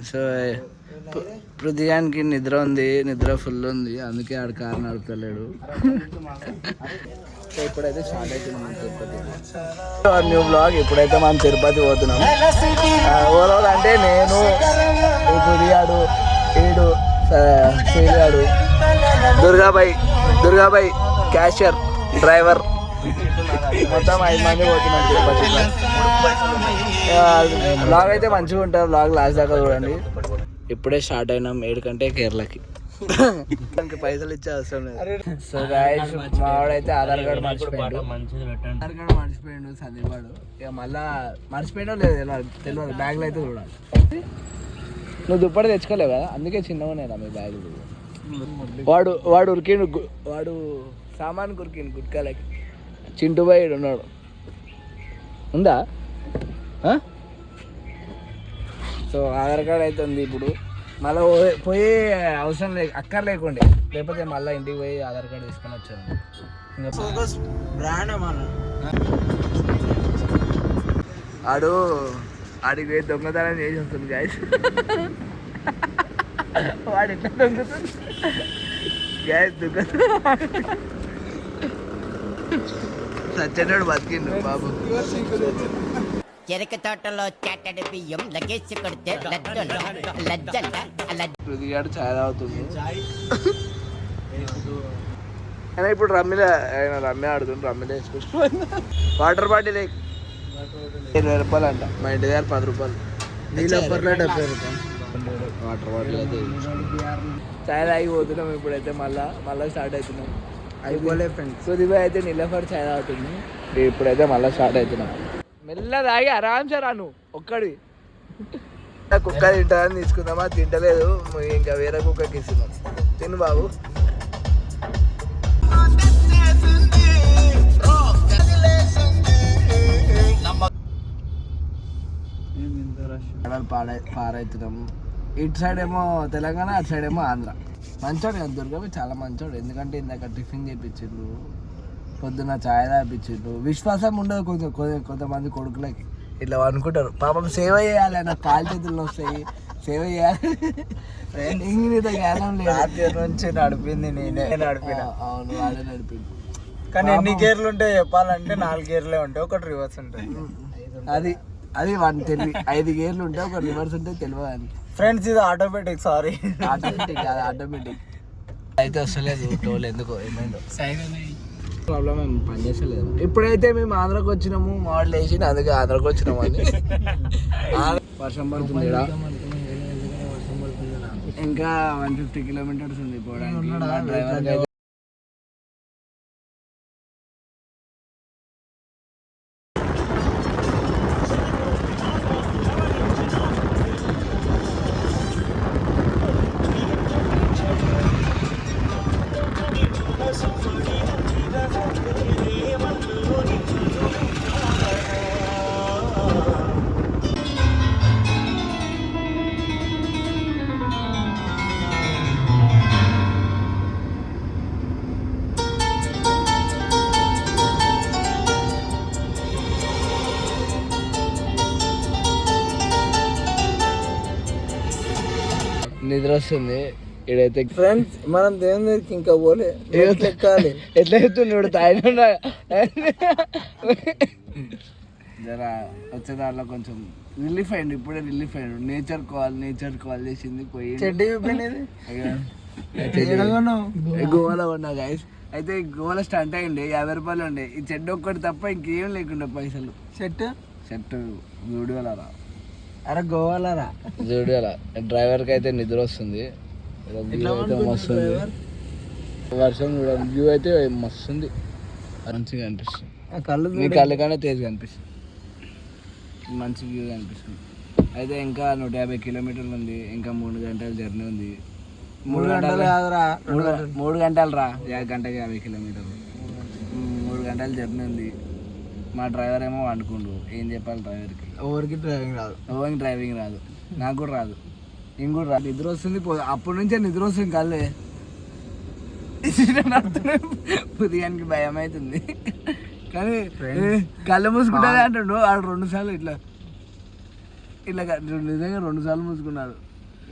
So పృథ్వీగానికి నిద్ర ఉంది, నిద్ర ఫుల్ ఉంది, అందుకే ఆడు కారు నడుపుతలేడు. సో ఇప్పుడైతే స్టార్ట్ అవుతున్నాం తిరుపతి న్యూ బ్లాగ్. ఇప్పుడైతే మనం తిరుపతి పోతున్నాం. ఓవరాల్ అంటే నేను, ఈ పృథ్వీగాడు, ఈడు, శ్రీగాడు, దుర్గాబాయ్ క్యాషియర్, డ్రైవర్, మొత్తం 5 మంది పోతున్నాం తిరుపతి. బ్లాగ్ అయితే మంచిగా ఉంటుంది. బ్లాగ్ లాస్ట్ దాకా చూడండి. ఇప్పుడే స్టార్ట్ అయినాం 7 గంటే కేరళకి. పైసలు ఇచ్చే అవసరం లేదు. సో గాయ్స్ మావాడైతే ఆధార్ కార్డు మర్చిపోయాడు సందీపాడు. ఇక మళ్ళా మర్చిపోయాడో లేదు తెలియదు. బ్యాగ్లో అయితే చూడాలి. నువ్వు దుప్పటి తెచ్చుకోలేవు కదా, అందుకే చిన్నగా ఉన్నాయి మీ బ్యాగులు. వాడు ఉరికిండు, వాడు సామాన్ ఉరికిండు గుట్కాలకి. చింటుబాయి ఉన్నాడు. ఉందా? సో ఆధార్ కార్డ్ అయితే ఉంది. ఇప్పుడు మళ్ళీ పోయి అవసరం అక్కర్లేకుండే, లేకపోతే మళ్ళీ ఇంటికి పోయి ఆధార్ కార్డు తీసుకొని వచ్చాను. ఆడికి పోయి దొంగతనం చేసి వస్తుంది గాయస్. వాడు ఎట్లా దొంగతుంది గాయస్, సచ్చినాడు బతికిండు బాబు. చెరక తోటలో చాటడి బియ్యం లగేసి కొడితే పృథ్వీగాడు ఛాయ్ తాగుతుంది. అయినా ఇప్పుడు రమ్య ఆడుతుంది. రమ్యలో వేసుకుంటు వాటర్ బాటిల్ 20 రూపాయలు అంట. మా ఇంటి దగ్గర 10 రూపాయలు. నీళ్ళప్పట్లో 70 రూపాయలు వాటర్ బాటిల్ అయితే. ఛాయ్ తాగి పోతున్నాం ఇప్పుడైతే. మళ్ళీ స్టార్ట్ అవుతున్నాం. అయిపోలే ఫ్రెండ్స్. సుదీబాయ్ అయితే నీళ్ళఫర్ ఛాయ్ తాగుతుంది. ఇప్పుడైతే మళ్ళీ స్టార్ట్ అవుతున్నాం. మెల్ల తాగి ఆరాంసే రాను ఒక్కడి. కుక్క తింటాదని తీసుకుందామా, తింటలేదు. ఇంకా వేరే కుక్కకి ఇస్తున్నాం. తిను బాబు. పారైతున్నాం. ఇటు సైడ్ ఏమో తెలంగాణ, అటు సైడ్ ఏమో ఆంధ్ర. మంచోడు కదా దుర్గవి, చాలా మంచోడు. ఎందుకంటే ఇందాక టిఫిన్ చేయించిండు, పొద్దున్న ఛాయ్ తాపించిండు. విశ్వాసం ఉండదు కొంతమంది కొడుకులకి. ఇట్లా అనుకుంటారు పాపం సేవ చేయాలి, నాకు కాలు చేతుల్లో వస్తాయి, సేవ చేయాలి. నుంచి నడిపింది నేనే నడిపిన. అవును, వాడే నడిపింది. కానీ ఎన్ని గేర్లు ఉంటాయి చెప్పాలంటే 4 గేర్లే ఉంటాయి, ఒకటి రివర్స్ ఉంటాయి. అది వాడిని తెలివి. 5 గేర్లు ఉంటాయి, ఒక రివర్స్ ఉంటే తెలియదు అని. ఫ్రెండ్స్ ఇది ఆటోమేటిక్. సారీ, ఆటోమేటిక్ కాదు, ఆటోమేటిక్ అయితే వస్తలేదు. టోల్ ఎందుకో ఏమైందో ప్రాబ్లం, ఏం పనిచేస్తలేదు. ఇప్పుడైతే మేము ఆంధ్రాకి వచ్చినాము. మోడల్ వేసి అందుకే ఆంధ్రాకి వచ్చినాము అని. వర్షం పడుతుంది. ఇంకా 150 కిలోమీటర్స్ ఉంది పోవడానికి. నిద్ర వస్తుంది ఇడైతే. ఫ్రెండ్స్ మనం దేవుని దగ్గరికి ఇంకా పోలే, ఎక్కాలి. ఎట్లా చెప్తున్నాడు తాయినా జర వచ్చే దాంట్లో కొంచెం రిలీఫ్ అయ్యిండు. ఇప్పుడే రిలీఫ్ అయ్యాడు. నేచర్ కాల్ చేసింది. పోయి గోవాలో ఉన్నా గైస్. అయితే గోవాలో స్టంట్ అయ్యిండే 50 రూపాయలు ఉండే. ఈ చెడ్డ ఒక్కటి తప్ప ఇంకేం లేకుండా పైసలు. సెట్ వీడియోలో రా. అరే గోవాలో రా, జూడియోలా. డ్రైవర్కి అయితే నిద్ర వస్తుంది. మస్తు వర్షం చూడండి. వ్యూ అయితే మస్తుంది, మంచిగా అనిపిస్తుంది. మీ కళ్ళు కన్నా తేజ్గా అనిపిస్తుంది. మంచి వ్యూ అనిపిస్తుంది. అయితే ఇంకా 150 కిలోమీటర్లు ఉంది. ఇంకా 3 గంటల జర్నీ ఉంది. 3 గంటలు కాదురా, 3 గంటలు రా. 1 గంటకి 50 కిలోమీటర్లు, 3 గంటల జర్నీ ఉంది. మా డ్రైవర్ ఏమో అనుకుండు. ఏం చెప్పాలి డ్రైవర్కి? ఎవరికి డ్రైవింగ్ రాదు. నాకు కూడా రాదు, ఇంక కూడా రాదు. నిద్ర వస్తుంది. అప్పటి నుంచే నిద్ర వస్తుంది. కళ్ళే ఉదయానికి భయం అవుతుంది. కానీ కళ్ళు మూసుకుంటుంది అంటుండు. ఆడు 2 సార్లు ఇట్లా నిజంగా 2 సార్లు మూసుకున్నాడు.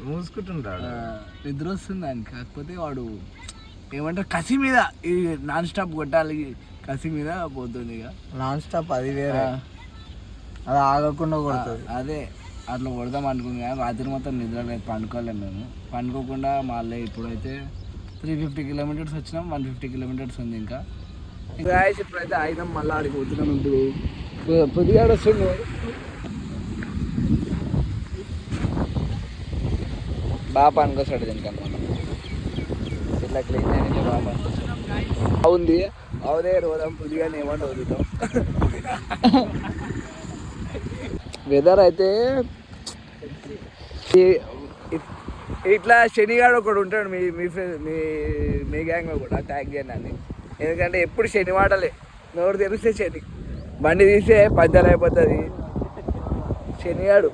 మూసుకుంటుంటాడు. నిద్ర వస్తుంది దానికి. కాకపోతే వాడు ఏమంటారు కసి మీద ఈ నాన్ స్టాప్ కొట్టాలి కసి మీద పోతుంది. ఇక నాన్ స్టాప్ అది వేరే, అది ఆగకుండా కొడుతుంది. అదే అట్లా కొడదాం అనుకున్నాం కానీ రాత్రి మొత్తం నిద్ర లేదు, పండుకోలేము మేము. పండుకోకుండా మళ్ళీ ఇప్పుడైతే 350 కిలోమీటర్స్ వచ్చినాం. 150 కిలోమీటర్స్ ఉంది ఇంకా. ఇప్పుడైతే ఆగినాం, మళ్ళీ ఆడికి పోతున్నాం. ఇప్పుడు పొద్దుగాడు వస్తుండు, బాగా పనుకొస్తాడు దీనికన్నా. ఇట్లా క్లీన్ చేయడానికి బాగా పనుకొస్తాడు. అవుంది అవుదే రోదాం పొద్దుగానే ఏమంటే వదులుతాం. వెదర్ అయితే ఇట్లా శనిగాడు ఒకడు ఉంటాడు మీ మీ మీ మీ గ్యాంగ్లో కూడా ట్యాగ్ చేయండి అని. ఎందుకంటే ఎప్పుడు శని వాడలే, నోరు తెలిస్తే శని, బండి తీస్తే పంచర్ అయిపోతుంది. శనిగాడు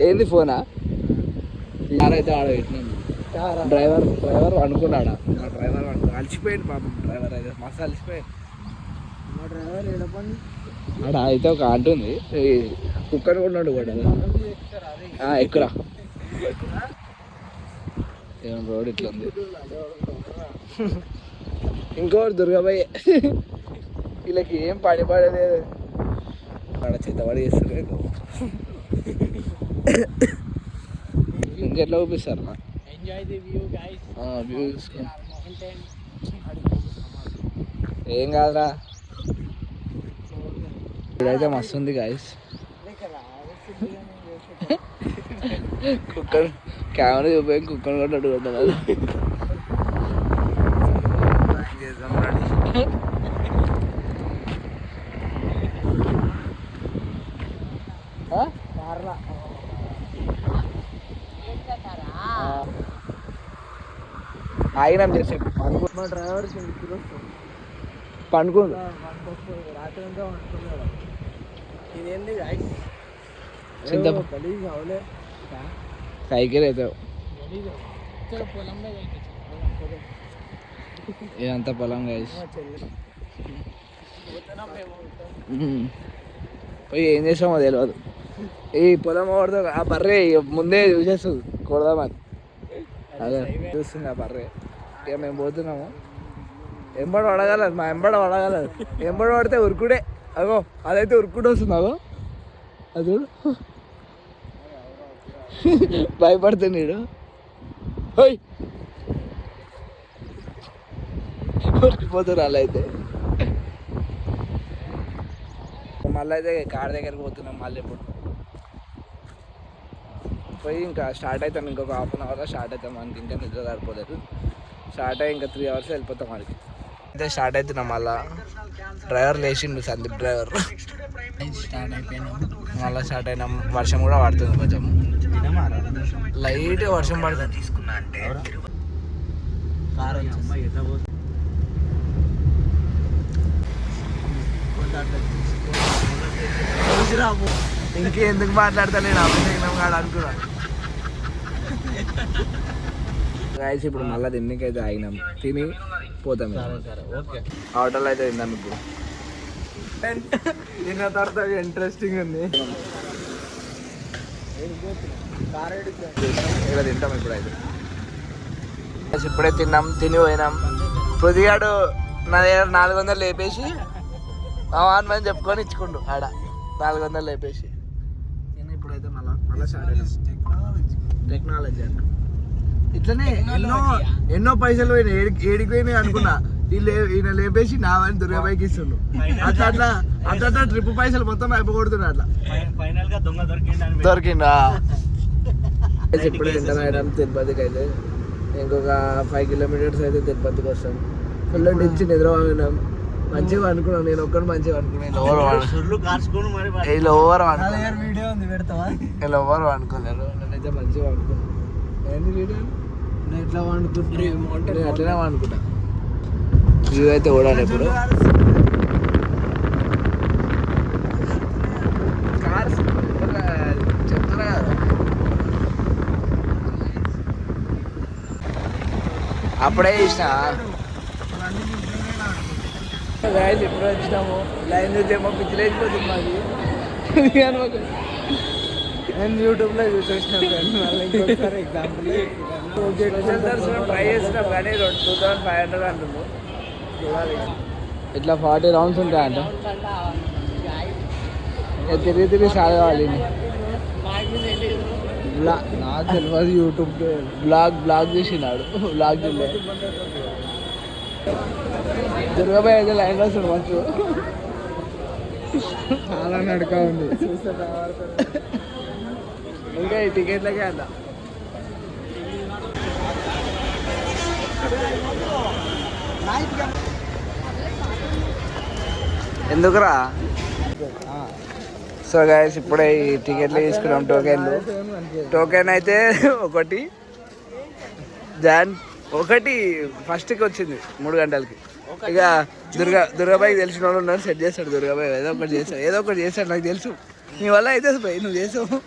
ఏంది ఫోనా అయితే ఆడ పెట్టినాను. డ్రైవర్ అనుకున్నాడా, మా డ్రైవర్ అలసిపోయాడు పాపం. డ్రైవర్ అయితే మస్తు అలసిపోయాడు. మా డ్రైవర్ ఏడపండి ఆడ అయితే ఒక ఆంటీ ఉంది, కుక్కర్ కొన్నాడు కూడా. ఎక్కురా ఏం రోడ్ ఇట్లా ఉంది. ఇంకోటి దుర్గాబాయ్, వీళ్ళకి ఏం పని పడలేదు, ఆడ చేతబడి చేస్తారు. ఇంకెట్లా చూపిస్తారు వ్యూ చూసుకో. ఏం కాదురా, ఇప్పుడైతే మస్తు ఉంది గాయస్. కుక్కర్ కెమెరా చూపోయి కుక్కర్ కూడా అడుగుతున్నారు. ఆగినాం చేసే మా డ్రైవర్ పండుకోండి. రాత్రి అంతా వండుకున్నాడు. ఇదేంది అవలే సైకిల్ అయితే ఇదంతా పొలం గైస్. పోయి ఏం చేసామో తెలియదు. ఈ పొలం వాడితో ఆ బర్రె ముందే చూసేస్తుంది కొడదామని. అదే చూస్తుంది ఆ బర్రె. ఇక మేము పోతున్నాము. ఎంబడి పడగలదు, మా ఎంబడ పడగలదు. ఎంబడి పడితే ఉరుకుడే. అగో అదైతే ఉరుకుడు వస్తుంది. అగో అది భయపడుతున్నాడు. హోయ్ ఉరికిపోతున్నారు. అలా అయితే మళ్ళీ అయితే కార్ దగ్గరికి పోతున్నాం. మళ్ళీ ఇప్పుడు పోయి ఇంకా స్టార్ట్ అవుతాం. ఇంకొక హాఫ్ అన్ అవర్లో స్టార్ట్ అవుతాం. మనకి ఇంకా నిద్ర సరిపోలేదు. స్టార్ట్ అయ్యి ఇంకా 3 అవర్స్ వెళ్ళిపోతాం మనకి. అయితే స్టార్ట్ అవుతున్నాం. మళ్ళీ డ్రైవర్ లేచిండు, సందీప్ డ్రైవర్. స్టార్ట్ అయిపోయినాం. మళ్ళీ స్టార్ట్ అయినాం. వర్షం కూడా పడుతుంది, కొంచెం లైట్ వర్షం పడుతుంది. ఇంకెందుకు మాట్లాడతా నేను అభిషేకం కాదు అనుకున్నా. గాయస్ ఇప్పుడు మళ్ళీ తిన్నకైతే ఆగినాం. తిని పోతాం. ఆటోలో అయితే తిందాం ఇప్పుడు. తిన్న తర్వాత ఇంట్రెస్టింగ్ ఉంది. ఇలా తింటాం ఇప్పుడైతే. ఇప్పుడే తిన్నాం, తిని పోయినాం. పొద్దుగాడు నా దగ్గర 400 లేపేసి అని చెప్పుకొని ఇచ్చుకుండు. ఆడ 400 లేపేసి ఇప్పుడైతే మళ్ళీ స్టార్ట్ అయినాం. టెక్నాలజీ అంట ఇట్లనే ఎన్నో పైసలు పోయినాయి. ఏడికి పోయినాయి అనుకున్నా. ఈయన లేపేసి నా వాడిని దుర్గాబాయికి ఇస్తుండు. అట్లా అట్లా అట్లా అట్లా ట్రిప్ పైసలు మొత్తం అయిపోగొడుతున్నా. అట్లా దొరికిందా. ఇప్పుడు ఎంటర్ అయ్యాం తిరుపతికి. అయితే ఇంకొక 5 కిలోమీటర్స్ అయితే తిరుపతికి వస్తాం. ఫుల్ నుంచి నిద్ర వాగినాం. మంచిగా అనుకున్నాను. నేను ఒక్కడు మంచిగా అనుకున్నాను. ఎవరు అనుకోలేరు. నేనైతే మంచిగా అనుకున్నాను. ఏంది వీడియో ఎట్లా వండుకుంటున్నా నేను అట్లనే అనుకుంటా. వ్యూ అయితే ఓడాలి ఇప్పుడు. చెప్తున్నా కదా అప్పుడే ఇష్టం. ఎప్పుడు వచ్చినాము లైన్ చూసేమో పిచ్చి లేచిపోతుంది మాది. నేను యూట్యూబ్లో చూసేసిన ఫ్రెండ్ మళ్ళీ ఇంకొకసారి ఎగ్జాంపుల్ స్పెషల్ దర్శనం ట్రై చేసినాం కానీ 2500 అంటున్నాం. చూడాలి. ఇట్లా 40 రౌండ్స్ ఉంటాయంట. తిరిగి తిరిగి సాగవాలి. నాకు తెలియదు యూట్యూబ్ బ్లాగ్ చేసినాడు. బ్లాగ్ చూడలే. దుర్గాబాయ్ అయితే లైన్ రాస్తాడు మంచు. చాలా నడక ఉంది. ఇంకా ఈ టికెట్లకే అంట. ఎందుకురా? సో గైస్ ఇప్పుడే ఈ టికెట్లు తీసుకున్నాం. టోకెన్ అయితే ఒకటి ఫస్ట్కి వచ్చింది 3 గంటలకి. ఇక దుర్గాబాయికి తెలిసిన వాళ్ళు ఉన్నారు, సెట్ చేస్తాడు దుర్గాబాయ్. ఏదో ఒకటి చేస్తాడు నాకు తెలుసు. నీ వల్ల అయితే నువ్వు చేసావు.